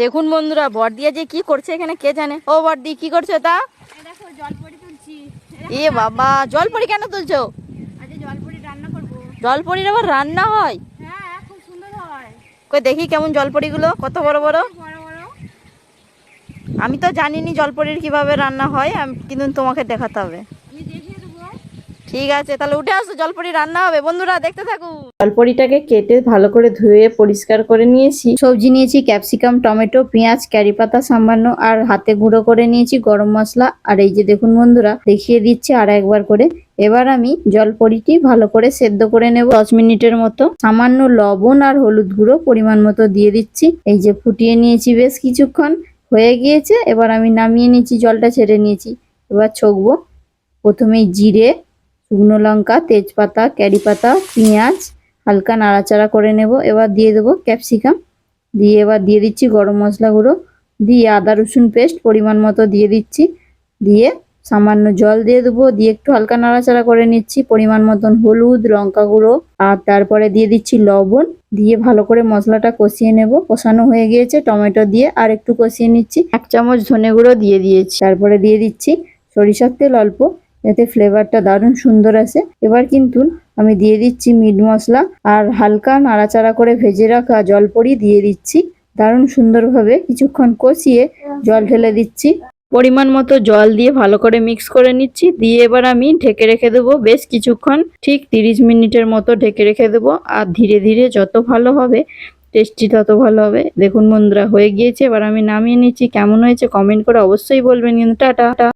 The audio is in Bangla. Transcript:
দেখুন বন্ধুরা, বড়দিয়া যে কি করছে এখানে কে জানে। ও বড়দি, কি করছো তা? দেখো জলপরি তুলছি। এ বাবা, জলপরি কেন তুলছো? আজকে জলপরি রান্না করবো। জলপরির আবার রান্না হয়? হ্যাঁ, খুব সুন্দর হয়। কই দেখি কেমন জলপরিগুলো, কত বড় বড়। বড় বড়। আমি তো জানিনি জলপরির কিভাবে রান্না হয়, কিন্তু তোমাকে দেখাতে হবে। আমি দেখিয়ে দেবো। ঠিক আছে, তাহলে উঠে আসো, জলপরি রান্না হবে। বন্ধুরা দেখতে থাকুন। জলপরিটাকে কেটে ভালো করে ধুয়ে পরিষ্কার করে নিয়েছি। সবজি নিয়েছি ক্যাপসিকাম, টমেটো, পেঁয়াজ, কারি পাতা সামান্য, আর হাতে গুঁড়ো করে নিয়েছি গরম মশলা। আর এই যে দেখুন বন্ধুরা, দেখিয়ে দিচ্ছি আর একবার করে। এবার আমি জলপরিটি ভালো করে সেদ্ধ করে নেব 10 মিনিটের মতো। সামান্য লবণ আর হলুদ গুঁড়ো পরিমাণ মতো দিয়ে দিচ্ছি। এই যে ফুটিয়ে নিয়েছি বেশ কিছুক্ষণ, হয়ে গিয়েছে। এবার আমি নামিয়ে নিয়েছি, জলটা ছেড়ে নিয়েছি। এবার ছকবো। প্রথমেই জিরে, শুকনো লঙ্কা, তেজপাতা, কারি পাতা, পেঁয়াজ হালকা নাড়াচাড়া করে নেব। এবার দিয়ে দেবো ক্যাপসিকাম, দিয়ে এবার দিয়ে দিচ্ছি গরম মশলা গুঁড়ো, দিয়ে আদা রসুন পেস্ট পরিমাণ মতো দিয়ে দিচ্ছি, দিয়ে সামান্য জল দিয়ে দেবো, দিয়ে একটু হালকা নাড়াচাড়া করে নিচ্ছি। পরিমাণ মতন হলুদ, লঙ্কা গুঁড়ো, আর তারপরে দিয়ে দিচ্ছি লবণ, দিয়ে ভালো করে মশলাটা কষিয়ে নেব। কষানো হয়ে গিয়েছে, টমেটো দিয়ে আর একটু কষিয়ে নিচ্ছি। 1 চামচ ধনে গুঁড়ো দিয়ে দিয়েছি, তারপরে দিয়ে দিচ্ছি সরিষার তেল অল্প, যাতে ফ্লেভারটা দারুণ সুন্দর আসে। এবার কিন্তু আমি দিয়ে দিচ্ছি মিট মশলা, আর হালকা নাড়াচাড়া করে ভেজে রাখা জলপরি দিয়ে দিচ্ছি। দারুণ সুন্দরভাবে কিছুক্ষণ কষিয়ে জল ঢেলে দিচ্ছি। পরিমাণ মতো জল দিয়ে ভালো করে মিক্স করে নিচ্ছি, দিয়ে এবার আমি ঢেকে রেখে দেবো বেশ কিছুক্ষণ, ঠিক 30 মিনিটের মতো ঢেকে রেখে দেবো। আর ধীরে ধীরে যত ভালো হবে টেস্টি তত ভালো হবে। দেখুন বন্ধুরা, হয়ে গিয়েছে। এবার আমি নামিয়ে নিচ্ছি। কেমন হয়েছে কমেন্ট করে অবশ্যই বলবেন। কিন্তু টাটা।